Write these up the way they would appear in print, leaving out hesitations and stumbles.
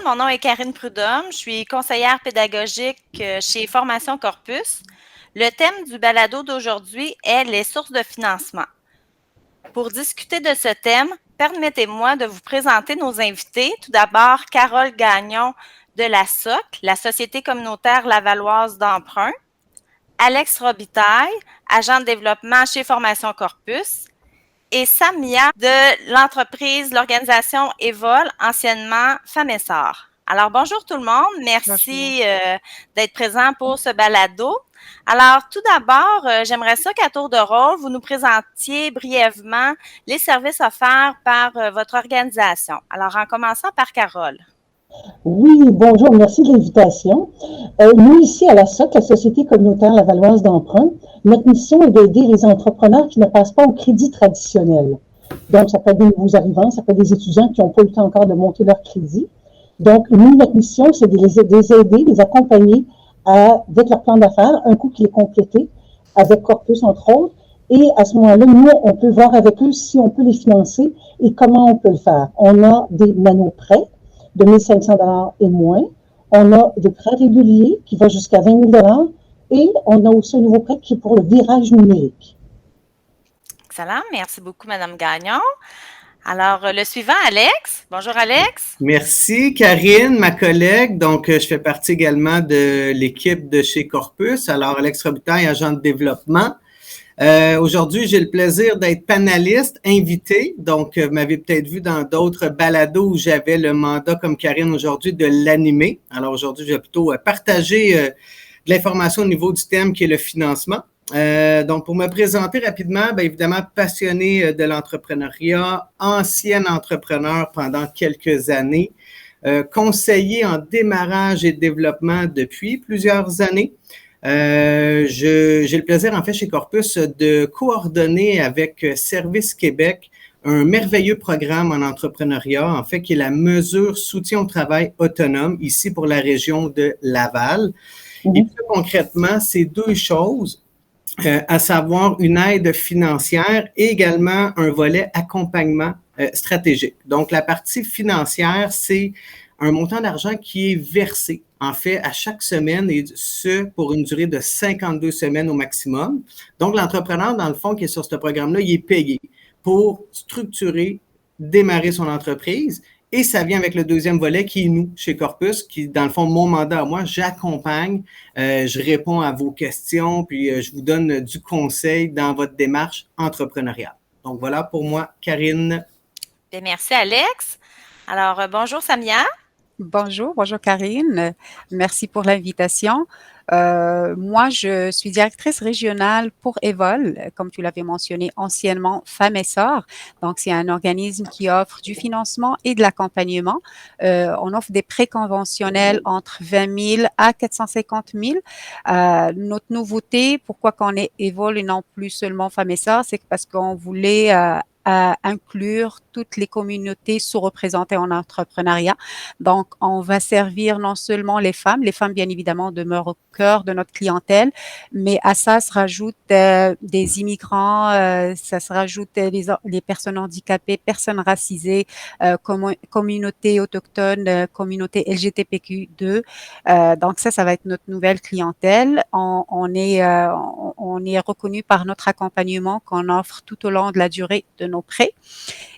mon nom est Karine Prudhomme, je suis conseillère pédagogique chez Formation Corpus. Le thème du balado d'aujourd'hui est les sources de financement. Pour discuter de ce thème, permettez-moi de vous présenter nos invités. Tout d'abord, Carole Gagnon de la SOC, la Société communautaire lavalloise d'emprunt, Alex Robitaille, agent de développement chez Formation Corpus, et Samia de l'organisation Evol, anciennement Famessor. Alors, bonjour tout le monde. Merci d'être présent pour ce balado. Alors, tout d'abord, j'aimerais ça qu'à tour de rôle, vous nous présentiez brièvement les services offerts par votre organisation. Alors, en commençant par Carole. Oui, bonjour, merci de l'invitation. Nous, ici à la SOC, la Société communautaire lavalloise d'emprunt, notre mission est d'aider les entrepreneurs qui ne passent pas au crédit traditionnel. Donc, ça peut être des nouveaux arrivants, ça peut être des étudiants qui n'ont pas eu le temps encore de monter leur crédit. Donc, nous, notre mission, c'est de les aider, les accompagner avec leur plan d'affaires, un coup qu'il est complété, avec Corpus, entre autres. Et à ce moment-là, nous, on peut voir avec eux si on peut les financer et comment on peut le faire. On a des nano-prêts de 1 500 $ et moins. On a des prêts réguliers qui vont jusqu'à 20 000 $ et on a aussi un nouveau prêt qui est pour le virage numérique. Excellent. Merci beaucoup, Mme Gagnon. Alors, le suivant, Alex. Bonjour, Alex. Merci, Karine, ma collègue. Donc, je fais partie également de l'équipe de chez Corpus. Alors, Alex Robitaille, agent de développement. Aujourd'hui, j'ai le plaisir d'être panéliste, invité. Donc, vous m'avez peut-être vu dans d'autres balados où j'avais le mandat, comme Karine aujourd'hui, de l'animer. Alors, aujourd'hui, je vais plutôt partager de l'information au niveau du thème qui est le financement. Donc, pour me présenter rapidement, bien évidemment, passionné de l'entrepreneuriat, ancien entrepreneur pendant quelques années, conseiller en démarrage et développement depuis plusieurs années. J'ai le plaisir, en fait, chez Corpus, de coordonner avec Service Québec un merveilleux programme en entrepreneuriat, en fait, qui est la mesure soutien au travail autonome, ici pour la région de Laval. Et plus concrètement, c'est deux choses, à savoir une aide financière et également un volet accompagnement stratégique. Donc, la partie financière, c'est un montant d'argent qui est versé, en fait, à chaque semaine et ce, pour une durée de 52 semaines au maximum. Donc, l'entrepreneur, dans le fond, qui est sur ce programme-là, il est payé pour structurer, démarrer son entreprise. Et ça vient avec le deuxième volet qui est nous, chez Corpus, qui, dans le fond, mon mandat à moi, j'accompagne, je réponds à vos questions, puis je vous donne du conseil dans votre démarche entrepreneuriale. Donc, voilà pour moi, Karine. Bien, merci, Alex. Alors, bonjour, Samia. Bonjour Karine. Merci pour l'invitation. Moi, je suis directrice régionale pour Evol, comme tu l'avais mentionné, anciennement Famessor. Donc, c'est un organisme qui offre du financement et de l'accompagnement. On offre des prêts conventionnels entre 20 000 à 450 000. Notre nouveauté, pourquoi qu'on est Evol et non plus seulement Famessor, c'est parce qu'on voulait à inclure toutes les communautés sous-représentées en entrepreneuriat. Donc, on va servir non seulement les femmes bien évidemment demeurent au cœur de notre clientèle, mais à ça se rajoutent des immigrants, ça se rajoute les personnes handicapées, personnes racisées, communautés autochtones, communauté LGBTQ2. Donc ça va être notre nouvelle clientèle. On est reconnu par notre accompagnement qu'on offre tout au long de la durée de nos prêts.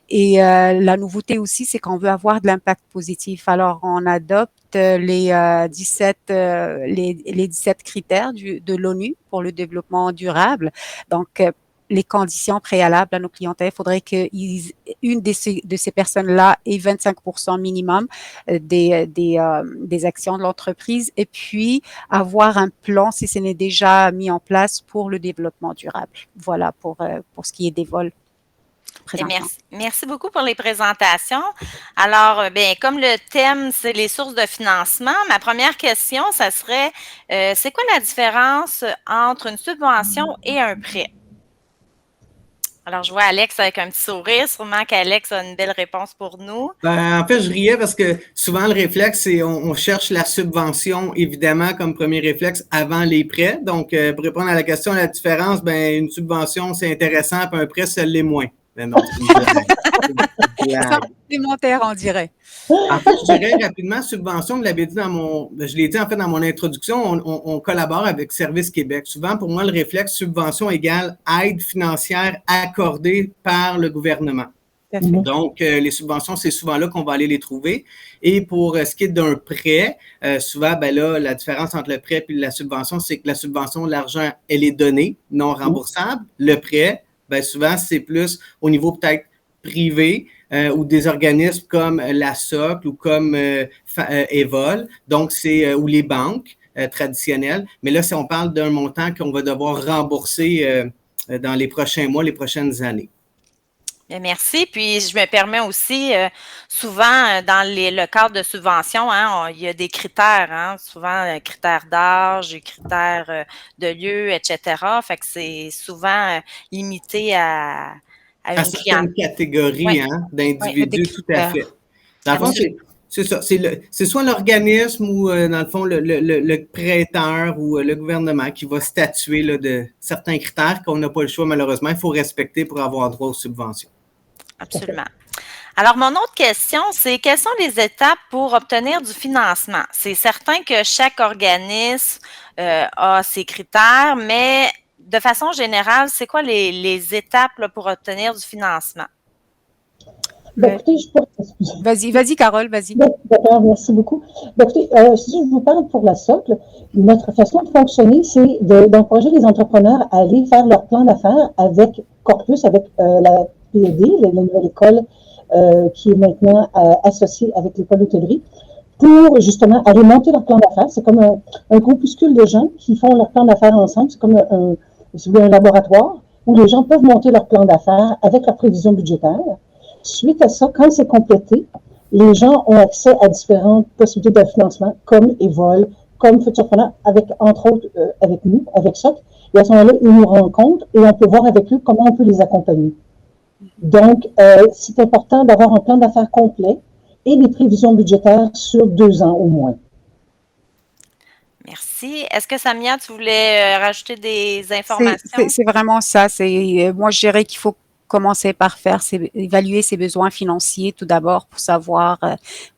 Et la nouveauté aussi, c'est qu'on veut avoir de l'impact positif. Alors, on adopte les 17 critères de l'ONU pour le développement durable. Donc, les conditions préalables à nos clientèles, il faudrait qu'une de ces personnes-là ait 25% minimum des actions de l'entreprise et puis avoir un plan, si ce n'est déjà mis en place, pour le développement durable. Voilà pour ce qui est des vols. Merci beaucoup pour les présentations. Alors, bien, comme le thème, c'est les sources de financement, ma première question, ça serait, c'est quoi la différence entre une subvention et un prêt? Alors, je vois Alex avec un petit sourire. Sûrement qu'Alex a une belle réponse pour nous. En fait, je riais parce que souvent, le réflexe, c'est on cherche la subvention, évidemment, comme premier réflexe avant les prêts. Donc, pour répondre à la question, la différence, une subvention, c'est intéressant, puis un prêt, ça l'est moins. Mais non, c'est une blague. C'est une C'est un blague. complémentaire, on dirait. En fait, je dirais rapidement, subvention, je l'ai dit en fait dans mon introduction, on collabore avec Service Québec. Souvent, pour moi, le réflexe subvention égale aide financière accordée par le gouvernement. Tout à fait. Donc, les subventions, c'est souvent là qu'on va aller les trouver. Et pour ce qui est d'un prêt, souvent, ben là, la différence entre le prêt et la subvention, c'est que la subvention, l'argent, elle est donnée, non remboursable. Le prêt, ben souvent, c'est plus au niveau peut-être privé ou des organismes comme la SOC ou comme Evol, donc c'est ou les banques traditionnelles. Mais là, si on parle d'un montant qu'on va devoir rembourser dans les prochains mois, les prochaines années. Bien, merci. Puis, je me permets aussi, souvent, dans le cadre de subvention, hein, il y a des critères, hein, souvent, critères d'âge, critères de lieu, etc. Fait que c'est souvent limité à À une clientèle. certaines catégories Oui, d'individus, des tout à critères. fait. Dans le fond, c'est ça. C'est soit l'organisme ou, dans le fond, le prêteur ou le gouvernement qui va statuer là, de certains critères qu'on n'a pas le choix, malheureusement. Il faut respecter pour avoir droit aux subventions. Absolument. Alors, mon autre question, c'est quelles sont les étapes pour obtenir du financement? C'est certain que chaque organisme a ses critères, mais de façon générale, c'est quoi les étapes là, pour obtenir du financement? Ben, écoutez, Vas-y, Carole, vas-y. D'accord, merci beaucoup. Ben, écoutez, si je vous parle pour la SOC, notre façon de fonctionner, c'est d'encourager les entrepreneurs à aller faire leur plan d'affaires avec Corpus, avec la PED, la nouvelle école qui est maintenant associée avec l'école d'hôtellerie, pour justement aller monter leur plan d'affaires. C'est comme un groupuscule de gens qui font leur plan d'affaires ensemble. C'est comme un laboratoire où les gens peuvent monter leur plan d'affaires avec leur prévision budgétaire. Suite à ça, quand c'est complété, les gens ont accès à différentes possibilités de financement, comme Evol, comme Futurpreneur, avec, entre autres, avec nous, avec SOC. Et à ce moment-là, ils nous rencontrent et on peut voir avec eux comment on peut les accompagner. Donc, c'est important d'avoir un plan d'affaires complet et des prévisions budgétaires sur 2 ans au moins. Merci. Est-ce que Samia, tu voulais rajouter des informations? C'est vraiment ça. Moi, je dirais qu'il faut commencer par évaluer ses besoins financiers tout d'abord pour savoir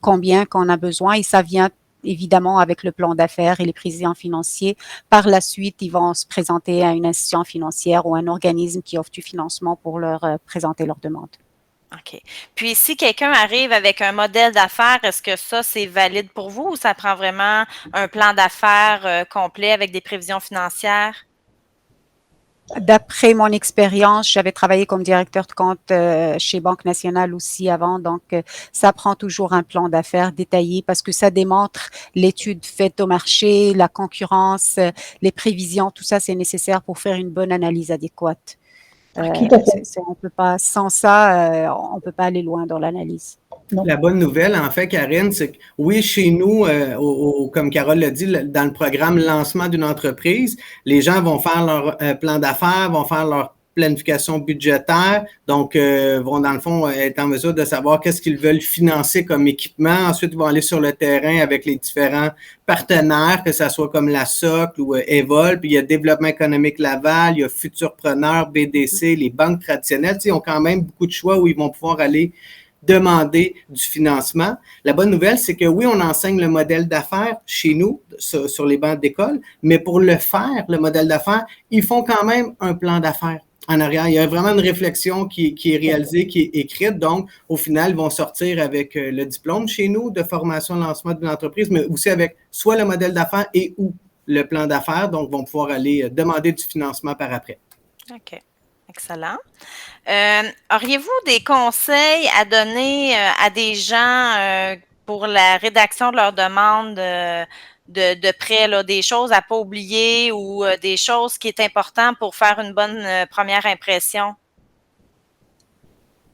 combien qu'on a besoin et ça vient évidemment avec le plan d'affaires et les prévisions financiers. Par la suite, ils vont se présenter à une institution financière ou un organisme qui offre du financement pour leur présenter leur demande. OK. Puis, si quelqu'un arrive avec un modèle d'affaires, est-ce que ça, c'est valide pour vous ou ça prend vraiment un plan d'affaires complet avec des prévisions financières? D'après mon expérience, j'avais travaillé comme directeur de compte chez Banque nationale aussi avant, donc ça prend toujours un plan d'affaires détaillé parce que ça démontre l'étude faite au marché, la concurrence, les prévisions, tout ça, c'est nécessaire pour faire une bonne analyse adéquate. On peut pas, sans ça, on peut pas aller loin dans l'analyse. La bonne nouvelle, en fait, Karine, c'est que oui, chez nous, comme Carole l'a dit, dans le programme lancement d'une entreprise, les gens vont faire leur plan d'affaires, vont faire leur planification budgétaire, donc vont dans le fond être en mesure de savoir qu'est-ce qu'ils veulent financer comme équipement. Ensuite, ils vont aller sur le terrain avec les différents partenaires, que ce soit comme la SOC ou Evol, puis il y a Développement économique Laval, il y a Futurpreneur, BDC, les banques traditionnelles, ils ont quand même beaucoup de choix où ils vont pouvoir aller demander du financement. La bonne nouvelle, c'est que oui, on enseigne le modèle d'affaires chez nous, sur les bancs d'école, mais pour le faire, le modèle d'affaires, ils font quand même un plan d'affaires en arrière. Il y a vraiment une réflexion qui est réalisée, qui est écrite. Donc, au final, ils vont sortir avec le diplôme chez nous de formation lancement d'une entreprise, mais aussi avec soit le modèle d'affaires et ou le plan d'affaires. Donc, vont pouvoir aller demander du financement par après. OK. Excellent. Auriez-vous des conseils à donner à des gens pour la rédaction de leur demande de prêt, là, des choses à ne pas oublier ou des choses qui est important pour faire une bonne première impression?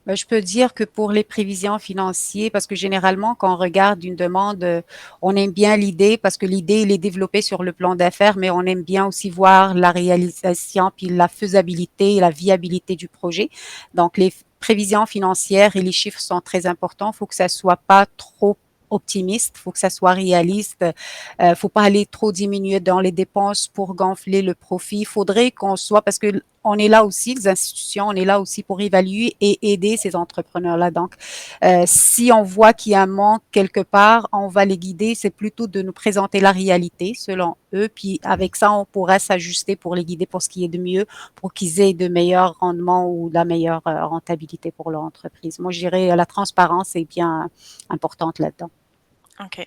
Je peux dire que pour les prévisions financières, parce que généralement, quand on regarde une demande, on aime bien l'idée parce que l'idée, elle est développée sur le plan d'affaires, mais on aime bien aussi voir la réalisation puis la faisabilité et la viabilité du projet. Donc, les prévisions financières et les chiffres sont très importants. Il faut que ça soit pas trop optimiste, il faut que ça soit réaliste, faut pas aller trop diminuer dans les dépenses pour gonfler le profit. Il faudrait qu'on soit, parce que on est là aussi, les institutions, on est là aussi pour évaluer et aider ces entrepreneurs-là. Donc, si on voit qu'il y a un manque quelque part, on va les guider. C'est plutôt de nous présenter la réalité selon eux. Puis avec ça, on pourra s'ajuster pour les guider pour ce qui est de mieux, pour qu'ils aient de meilleurs rendements ou la meilleure rentabilité pour leur entreprise. Moi, je dirais la transparence est bien importante là-dedans. OK.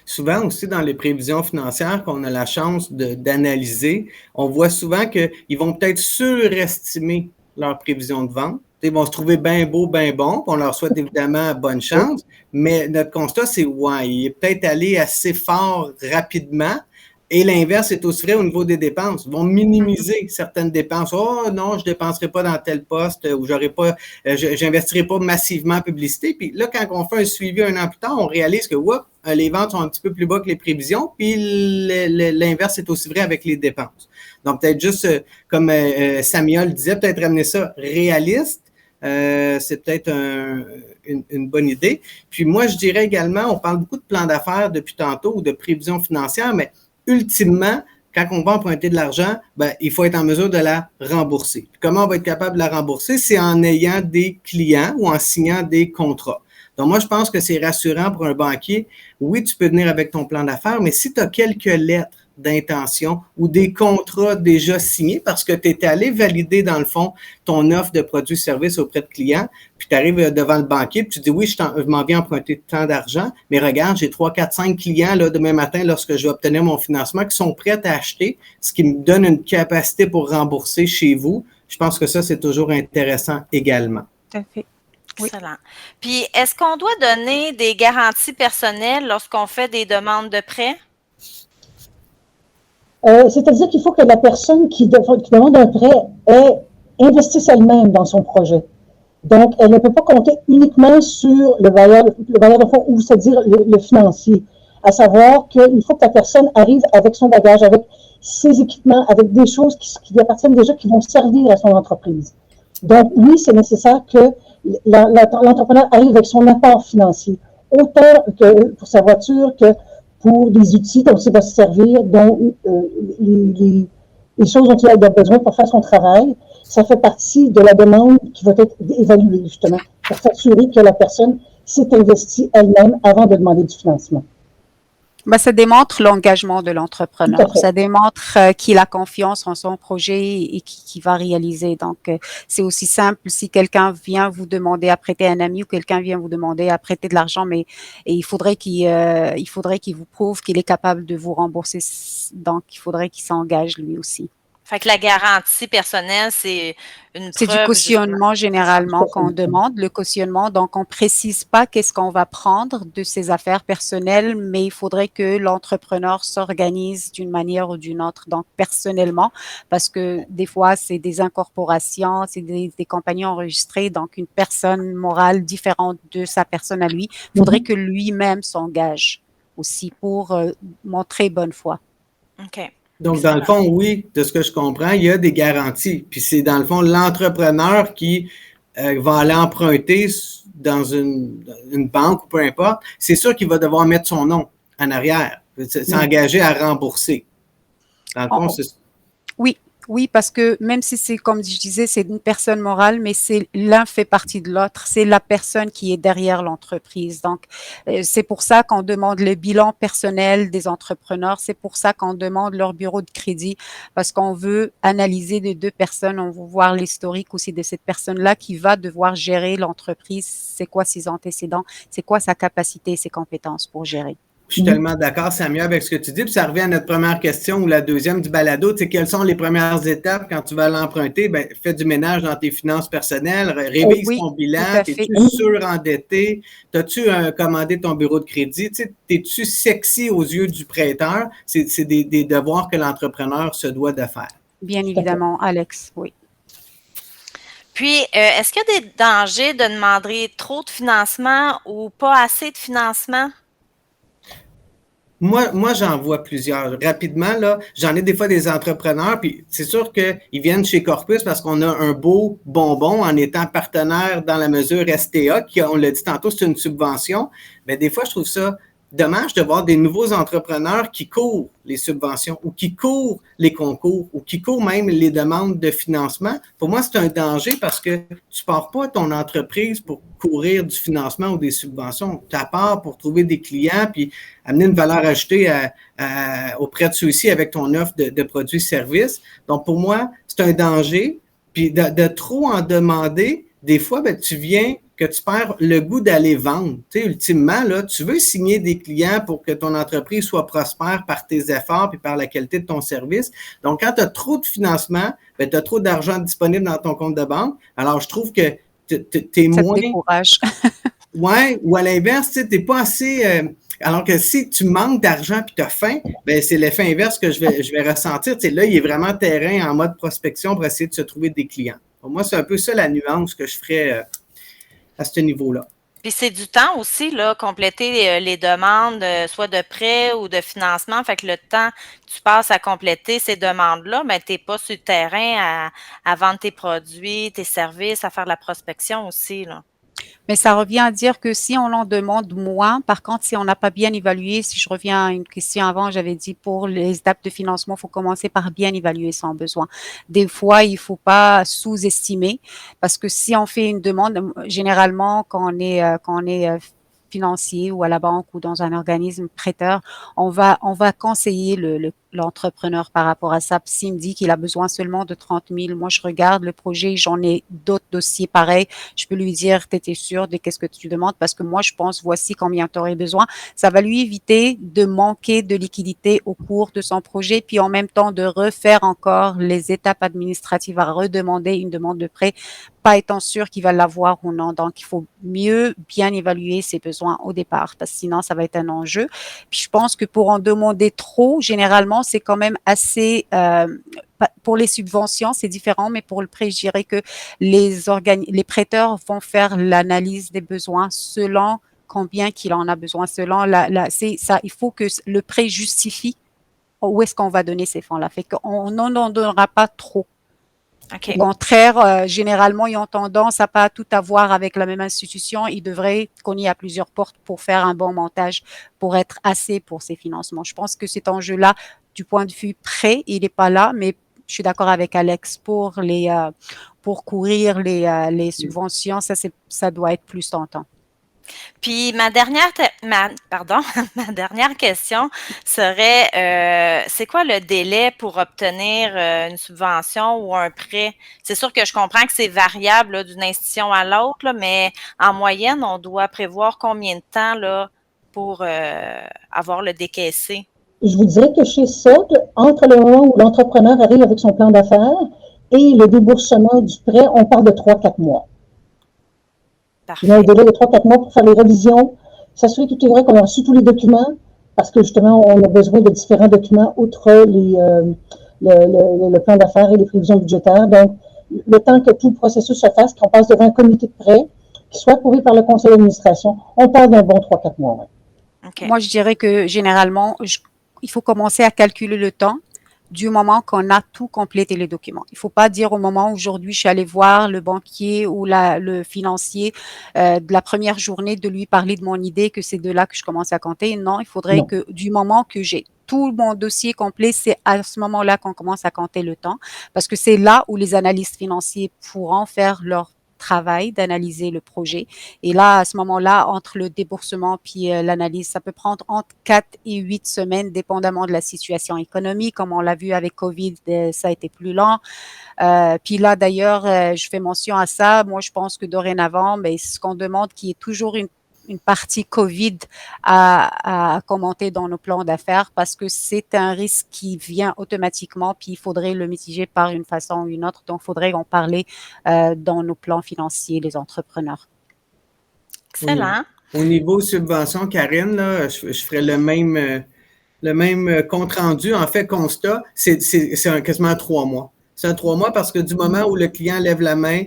Souvent aussi dans les prévisions financières qu'on a la chance d'analyser, on voit souvent qu'ils vont peut-être surestimer leurs prévisions de vente. Ils vont se trouver bien beau, bien bon. On leur souhaite évidemment bonne chance. Mais notre constat, c'est il est peut-être allé assez fort rapidement. Et l'inverse est aussi vrai au niveau des dépenses. Ils vont minimiser certaines dépenses. Oh non, je ne dépenserai pas dans tel poste ou j'investirai pas massivement en publicité. Puis là, quand on fait un suivi un an plus tard, on réalise que les ventes sont un petit peu plus bas que les prévisions. Puis l'inverse est aussi vrai avec les dépenses. Donc, peut-être juste, comme Samuel disait, peut-être ramener ça réaliste. C'est peut-être une bonne idée. Puis moi, je dirais également, on parle beaucoup de plan d'affaires depuis tantôt ou de prévision financière, mais ultimement, quand on va emprunter de l'argent, il faut être en mesure de la rembourser. Puis comment on va être capable de la rembourser? C'est en ayant des clients ou en signant des contrats. Donc, moi, je pense que c'est rassurant pour un banquier. Oui, tu peux venir avec ton plan d'affaires, mais si tu as quelques lettres d'intention ou des contrats déjà signés parce que tu es allé valider, dans le fond, ton offre de produits et services auprès de clients, puis tu arrives devant le banquier, puis tu dis, oui, je m'en viens emprunter tant d'argent, mais regarde, j'ai 3, 4, 5 clients là, demain matin, lorsque je vais obtenir mon financement, qui sont prêts à acheter, ce qui me donne une capacité pour rembourser chez vous. Je pense que ça, c'est toujours intéressant également. Tout à fait. Oui. Excellent. Puis, est-ce qu'on doit donner des garanties personnelles lorsqu'on fait des demandes de prêt? C'est-à-dire qu'il faut que la personne qui demande un prêt investisse elle-même dans son projet. Donc, elle ne peut pas compter uniquement sur le bailleur de fonds, ou c'est-à-dire le financier. À savoir qu'il faut que la personne arrive avec son bagage, avec ses équipements, avec des choses qui lui appartiennent déjà, qui vont servir à son entreprise. Donc, oui, c'est nécessaire que l'entrepreneur arrive avec son apport financier, autant que pour sa voiture que pour des outils dont il va se servir, dont les choses dont il a besoin pour faire son travail. Ça fait partie de la demande qui va être évaluée, justement, pour s'assurer que la personne s'est investie elle-même avant de demander du financement. Ça démontre l'engagement de l'entrepreneur. Ça démontre qu'il a confiance en son projet et qu'il va réaliser. Donc, c'est aussi simple si quelqu'un vient vous demander à prêter un ami ou quelqu'un vient vous demander à prêter de l'argent, mais il faudrait qu'il vous prouve qu'il est capable de vous rembourser. Donc, il faudrait qu'il s'engage lui aussi. Fait que la garantie personnelle, c'est une preuve. C'est du cautionnement généralement qu'on demande, le cautionnement. Donc, on précise pas qu'est-ce qu'on va prendre de ses affaires personnelles, mais il faudrait que l'entrepreneur s'organise d'une manière ou d'une autre. Donc, personnellement, parce que des fois, c'est des incorporations, c'est des compagnies enregistrées, donc une personne morale différente de sa personne à lui. Il faudrait que lui-même s'engage aussi pour montrer bonne foi. OK. Donc, dans le fond, oui, de ce que je comprends, il y a des garanties. Puis c'est dans le fond l'entrepreneur qui va aller emprunter dans une banque ou peu importe. C'est sûr qu'il va devoir mettre son nom en arrière, s'engager à rembourser. Dans le fond, c'est ça. Oui, parce que même si c'est, comme je disais, c'est une personne morale, mais l'un fait partie de l'autre. C'est la personne qui est derrière l'entreprise. Donc, c'est pour ça qu'on demande le bilan personnel des entrepreneurs. C'est pour ça qu'on demande leur bureau de crédit, parce qu'on veut analyser les deux personnes. On veut voir l'historique aussi de cette personne-là qui va devoir gérer l'entreprise. C'est quoi ses antécédents? C'est quoi sa capacité et ses compétences pour gérer? Je suis tellement d'accord, Samuel, avec ce que tu dis. Puis ça revient à notre première question ou la deuxième du balado. Tu sais, quelles sont les premières étapes quand tu vas l'emprunter? Fais du ménage dans tes finances personnelles, révise ton bilan. Es-tu surendetté? As-tu commandé ton bureau de crédit? Tu sais, es-tu sexy aux yeux du prêteur? C'est des devoirs que l'entrepreneur se doit de faire. Bien évidemment, Alex, oui. Puis, est-ce qu'il y a des dangers de demander trop de financement ou pas assez de financement? Moi, j'en vois plusieurs. Rapidement, là, j'en ai des fois des entrepreneurs, puis c'est sûr qu'ils viennent chez Corpus parce qu'on a un beau bonbon en étant partenaire dans la mesure STA, qui, on l'a dit tantôt, c'est une subvention. Mais des fois, je trouve ça dommage de voir des nouveaux entrepreneurs qui courent les subventions ou qui courent les concours ou qui courent même les demandes de financement. Pour moi, c'est un danger parce que tu pars pas ton entreprise pour courir du financement ou des subventions. Tu pars pour trouver des clients puis amener une valeur ajoutée auprès de ceux-ci avec ton offre de produits et services. Donc, pour moi, c'est un danger. Puis de trop en demander, des fois, ben, tu perds le goût d'aller vendre. Tu sais, ultimement, là, tu veux signer des clients pour que ton entreprise soit prospère par tes efforts et par la qualité de ton service. Donc, quand tu as trop de financement, ben, tu as trop d'argent disponible dans ton compte de banque. Alors, je trouve que tu es moins... Ça te décourage. Ouais, ou à l'inverse, tu n'es pas assez... alors que si tu manques d'argent et tu as faim, ben c'est l'effet inverse que je vais ressentir. Tu sais, là, il est vraiment terrain en mode prospection pour essayer de se trouver des clients. Pour moi, c'est un peu ça la nuance que je ferais à ce niveau-là. Puis c'est du temps aussi, là, compléter les demandes, soit de prêt ou de financement. Fait que le temps que tu passes à compléter ces demandes-là, ben, tu n'es pas sur le terrain à vendre tes produits, tes services, à faire de la prospection aussi, là. Mais ça revient à dire que si on en demande moins, par contre, si on n'a pas bien évalué, si je reviens à une question avant, j'avais dit pour les étapes de financement, il faut commencer par bien évaluer son besoin. Des fois, il ne faut pas sous-estimer parce que si on fait une demande, généralement, quand on est financier ou à la banque ou dans un organisme prêteur, on va conseiller l'entrepreneur par rapport à ça. S'il me dit qu'il a besoin seulement de 30 000, moi je regarde le projet, j'en ai d'autres dossiers pareils, je peux lui dire, t'étais sûr de qu'est-ce que tu demandes parce que moi je pense voici combien tu aurais besoin. Ça va lui éviter de manquer de liquidité au cours de son projet, puis en même temps de refaire encore les étapes administratives à redemander une demande de prêt, pas étant sûr qu'il va l'avoir ou non. Donc, il faut mieux bien évaluer ses besoins au départ parce que sinon, ça va être un enjeu. Puis, je pense que pour en demander trop, généralement, c'est quand même assez... pour les subventions, c'est différent, mais pour le prêt, je dirais que les prêteurs vont faire l'analyse des besoins selon combien qu'il en a besoin, selon c'est ça. Il faut que le prêt justifie où est-ce qu'on va donner ces fonds-là. Fait qu'on n'en donnera pas trop. Okay. Au contraire, généralement, ils ont tendance à pas tout avoir avec la même institution. Ils devraient cogner à plusieurs portes pour faire un bon montage, pour être assez pour ces financements. Je pense que cet enjeu-là, du point de vue prêt, il n'est pas là, mais je suis d'accord avec Alex pour courir les subventions, ça doit être plus tentant. Puis ma dernière question serait c'est quoi le délai pour obtenir une subvention ou un prêt? C'est sûr que je comprends que c'est variable là, d'une institution à l'autre, là, mais en moyenne, on doit prévoir combien de temps là, pour avoir le décaissé? Je vous dirais que chez SOC, entre le moment où l'entrepreneur arrive avec son plan d'affaires et le déboursement du prêt, on parle de 3-4 mois. Parfait. Il y a un délai de 3-4 mois pour faire les révisions, s'assurer que tout est vrai, qu'on a reçu tous les documents, parce que justement, on a besoin de différents documents outre le plan d'affaires et les prévisions budgétaires. Donc, le temps que tout le processus se fasse, qu'on passe devant un comité de prêt, qui soit approuvé par le conseil d'administration, on parle d'un bon 3-4 mois. Ouais. Okay. Moi, je dirais que généralement, il faut commencer à calculer le temps du moment qu'on a tout complété les documents. Il ne faut pas dire au moment où aujourd'hui je suis allée voir le banquier ou le financier de la première journée de lui parler de mon idée que c'est de là que je commence à compter. Non, il faudrait que du moment que j'ai tout mon dossier complet, c'est à ce moment-là qu'on commence à compter le temps parce que c'est là où les analystes financiers pourront faire leur travail d'analyser le projet. Et là, à ce moment-là, entre le déboursement puis l'analyse, ça peut prendre entre 4 et 8 semaines, dépendamment de la situation économique. Comme on l'a vu avec COVID, ça a été plus lent. Puis là, d'ailleurs, je fais mention à ça. Moi, je pense que dorénavant, mais ce qu'on demande, qui est toujours une partie COVID à commenter dans nos plans d'affaires parce que c'est un risque qui vient automatiquement puis il faudrait le mitiger par une façon ou une autre. Donc, il faudrait en parler dans nos plans financiers des entrepreneurs. Excellent. Au niveau subvention, Karine, là, je ferais le même compte-rendu. En fait, constat, c'est quasiment 3 mois. C'est un 3 mois parce que du moment où le client lève la main,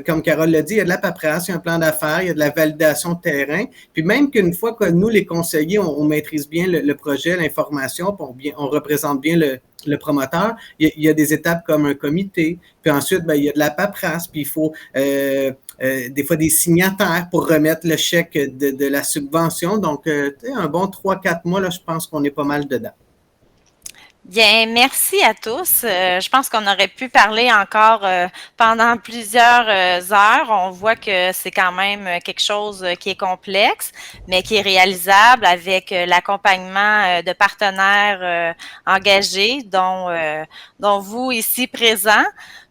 comme Carole l'a dit, il y a de la paperasse, il y a un plan d'affaires, il y a de la validation de terrain. Puis même qu'une fois que nous, les conseillers, on maîtrise bien le projet, l'information, puis on représente bien le promoteur, il y a des étapes comme un comité. Puis ensuite, il y a de la paperasse, puis il faut des fois des signataires pour remettre le chèque de la subvention. Donc, un bon 3-4 mois, là, je pense qu'on est pas mal dedans. Bien, merci à tous. Je pense qu'on aurait pu parler encore pendant plusieurs heures. On voit que c'est quand même quelque chose qui est complexe, mais qui est réalisable avec l'accompagnement de partenaires engagés, dont vous ici présents.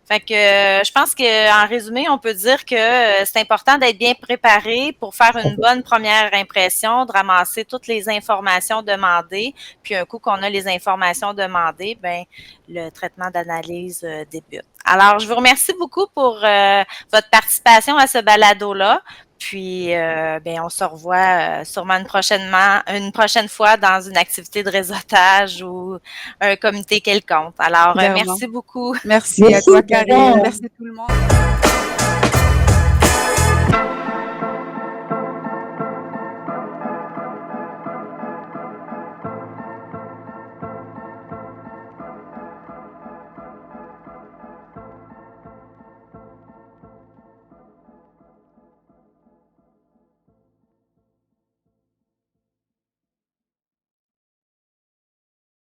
Fait que je pense qu'en résumé, on peut dire que c'est important d'être bien préparé pour faire une bonne première impression, de ramasser toutes les informations demandées, puis un coup qu'on a les informations demandées, ben le traitement d'analyse débute. Alors, je vous remercie beaucoup pour votre participation à ce balado-là. Puis, ben, on se revoit sûrement une prochaine fois dans une activité de réseautage ou un comité quelconque. Alors, Clairement. merci beaucoup. Merci à toi, Karine. Merci à tout le monde.